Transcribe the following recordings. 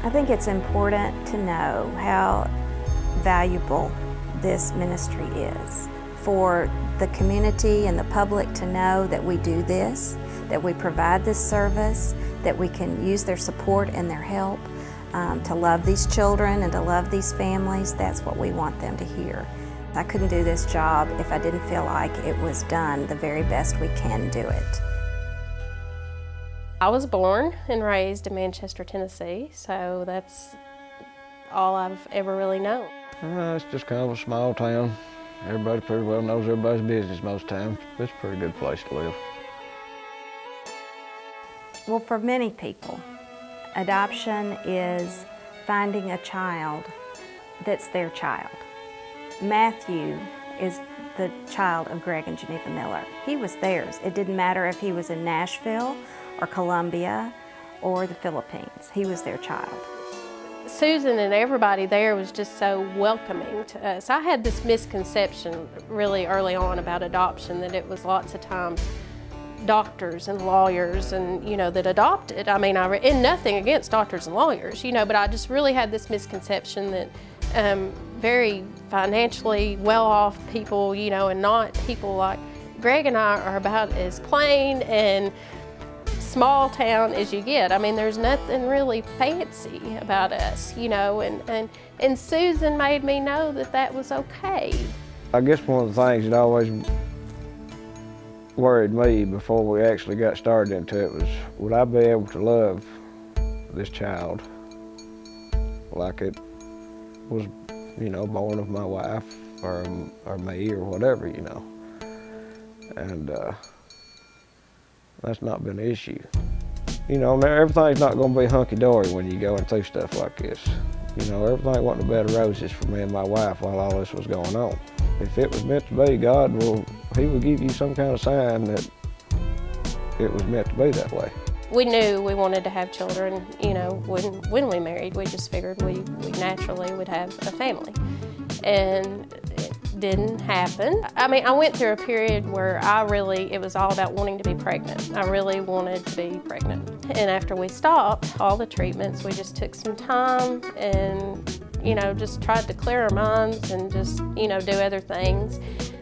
I think it's important to know how valuable this ministry is for the community and the public to know that we do this, that we provide this service, that we can use their support and their help to love these children and to love these families. That's what we want them to hear. I couldn't do this job if I didn't feel like it was done the very best we can do it. I was born and raised in Manchester, Tennessee, so that's all I've ever really known. It's just kind of a small town. Everybody pretty well knows everybody's business most times. It's a pretty good place to live. Well, for many people, adoption is finding a child that's their child. Matthew is the child of Greg and Geneva Miller. He was theirs. It didn't matter if he was in Nashville or Colombia or the Philippines. He was their child. Susan and everybody there was just so welcoming to us. I had this misconception really early on about adoption, that it was lots of times doctors and lawyers and, that adopted. I mean, and nothing against doctors and lawyers, but I just really had this misconception that very financially well-off people, and not people like Greg and I are about as plain and small town as you get. I mean, there's nothing really fancy about us, and Susan made me know that that was okay. I guess one of the things that always worried me before we actually got started into it was, would I be able to love this child like it was, born of my wife or me or whatever, and that's not been an issue. Everything's not going to be hunky-dory when you're going through stuff like this. Everything wasn't a bed of roses for me and my wife while all this was going on. If it was meant to be, God He would give you some kind of sign that it was meant to be that way. We knew we wanted to have children, when we married. We just figured we naturally would have a family. And it didn't happen. I mean, I went through a period where it was all about wanting to be pregnant. I really wanted to be pregnant. And after we stopped all the treatments, we just took some time and, just tried to clear our minds and just, do other things.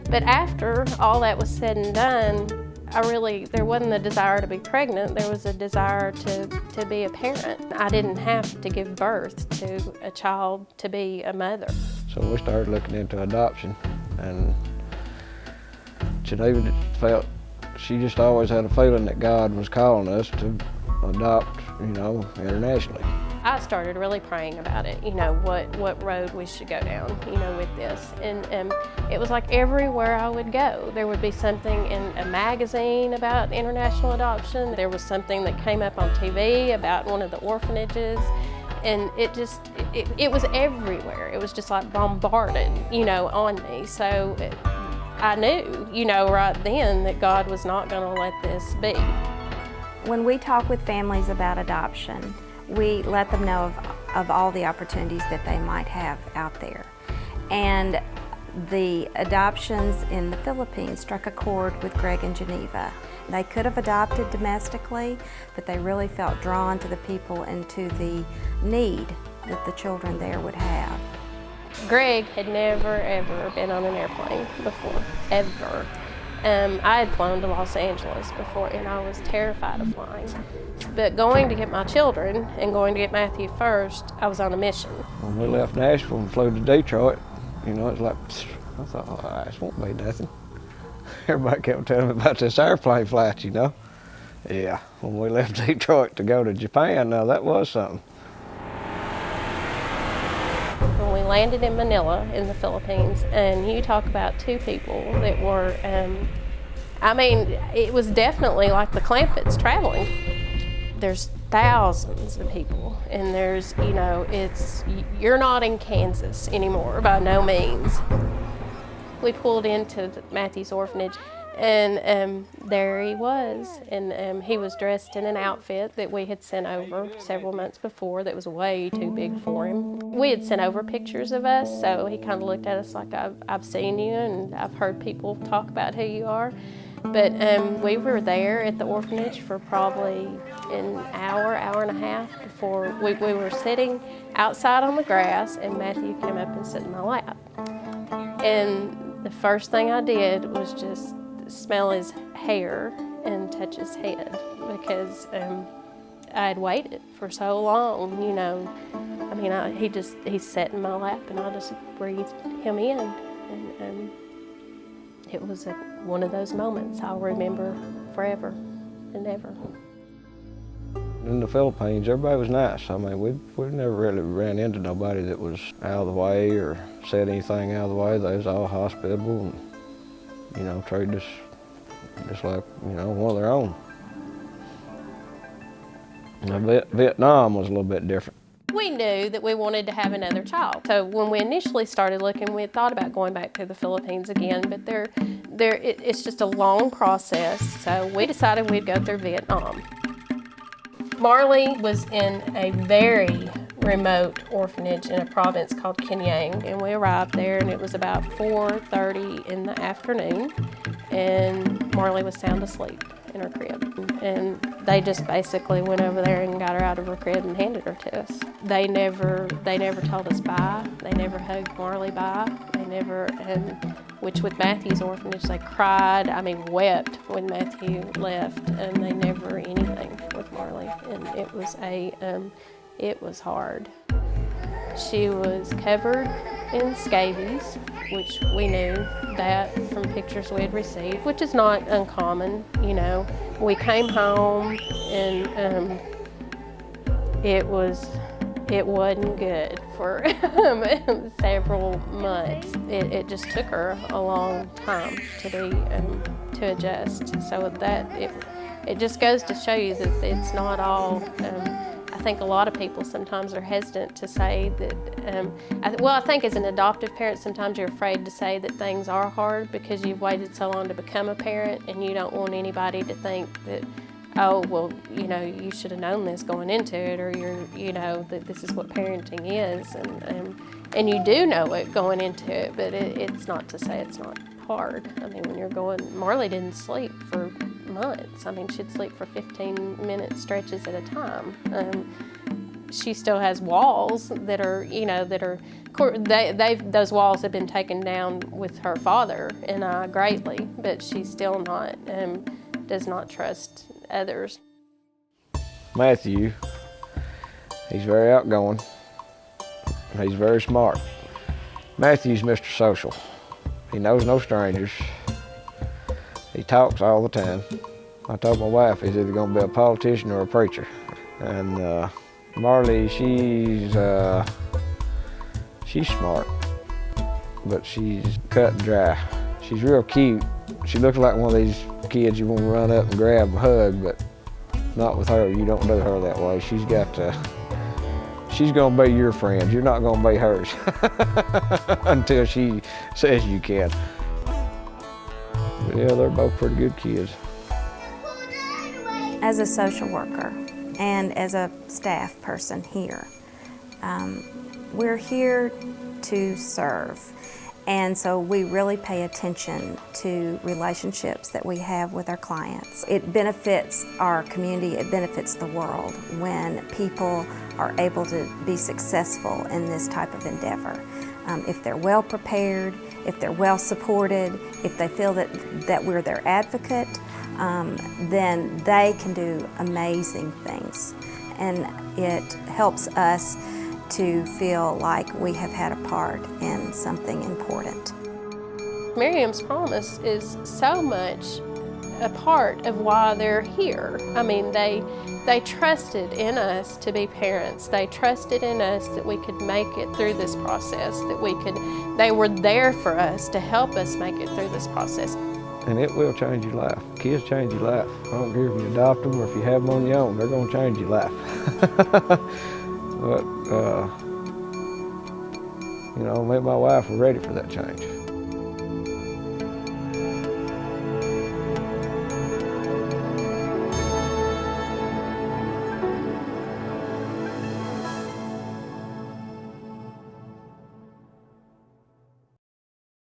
But after all that was said and done, there wasn't a desire to be pregnant, there was a desire to be a parent. I didn't have to give birth to a child to be a mother. So we started looking into adoption, and Geneva she just always had a feeling that God was calling us to adopt, internationally. I started really praying about it, what road we should go down, with this. And it was like everywhere I would go, there would be something in a magazine about international adoption. There was something that came up on TV about one of the orphanages. And it was everywhere. It was just like bombarded, on me. So I knew, right then that God was not going to let this be. When we talk with families about adoption, we let them know of all the opportunities that they might have out there. And the adoptions in the Philippines struck a chord with Greg and Geneva. They could have adopted domestically, but they really felt drawn to the people and to the need that the children there would have. Greg had never, ever been on an airplane before, ever. I had flown to Los Angeles before, and I was terrified of flying. But going to get my children and going to get Matthew first, I was on a mission. When we left Nashville and flew to Detroit, it's like, I thought, oh, this won't be nothing. Everybody kept telling me about this airplane flight, Yeah, when we left Detroit to go to Japan, now that was something. When we landed in Manila in the Philippines, and you talk about two people that were, it was definitely like the Clampetts traveling. There's thousands of people, and there's, you're not in Kansas anymore, by no means. We pulled into Matthew's orphanage, and there he was, and he was dressed in an outfit that we had sent over several months before that was way too big for him. We had sent over pictures of us, so he kind of looked at us like, I've seen you, and I've heard people talk about who you are. But we were there at the orphanage for probably an hour, hour and a half before we were sitting outside on the grass, and Matthew came up and sat in my lap. And the first thing I did was just smell his hair and touch his head, because I had waited for so long, you know. I mean, he sat in my lap, and I just breathed him in, and it was one of those moments I'll remember forever and ever. In the Philippines, everybody was nice. I mean, we never really ran into nobody that was out of the way or said anything out of the way. They was all hospitable and, you know, treated us just like, you know, one of their own. Now, Vietnam was a little bit different. We knew that we wanted to have another child. So when we initially started looking, we had thought about going back to the Philippines again, but it's just a long process. So we decided we'd go through Vietnam. Marley was in a very remote orphanage in a province called Kinh Giang, and we arrived there, and it was about 4:30 in the afternoon, and Marley was sound asleep in her crib. And they just basically went over there and got her out of her crib and handed her to us. They never told us bye. They never hugged Marley bye. They never, which with Matthew's orphanage, they cried, I mean wept when Matthew left, and they never anything with Marley. And it was hard. She was covered in scabies, which we knew that from pictures we had received, which is not uncommon, you know. We came home, and it wasn't good for several months. It just took her a long time to adjust. So that it just goes to show you that it's not all. I think a lot of people sometimes are hesitant to say that, I think as an adoptive parent, sometimes you're afraid to say that things are hard because you've waited so long to become a parent, and you don't want anybody to think that, oh, well, you know, you should have known this going into it, or you know, that this is what parenting is, and you do know it going into it, but it's not to say it's not hard. I mean, when you're going, Marley didn't sleep for months. I mean, she'd sleep for 15-minute stretches at a time. She still has walls that are, you know, those walls have been taken down with her father and I greatly, but she's still not, does not trust others. Matthew, he's very outgoing. He's very smart. Matthew's Mr. Social. He knows no strangers. He talks all the time. I told my wife he's either going to be a politician or a preacher. And Marley, she's smart, but she's cut and dry. She's real cute. She looks like one of these kids you want to run up and grab and hug, but not with her. You don't do her that way. She's going to be your friend. You're not going to be hers until she says you can. But yeah, they're both pretty good kids. As a social worker and as a staff person here, we're here to serve. And so we really pay attention to relationships that we have with our clients. It benefits our community, it benefits the world when people are able to be successful in this type of endeavor. If they're well prepared, if they're well supported, if they feel that we're their advocate, then they can do amazing things. And it helps us to feel like we have had a part in something important. MIriam's Promise is so much a part of why they're here. I mean, they trusted in us to be parents. They trusted in us that we could make it through this process, that they were there for us to help us make it through this process. And it will change your life. Kids change your life. I don't care if you adopt them or if you have them on your own, they're going to change your life. But, you know, me and my wife were ready for that change.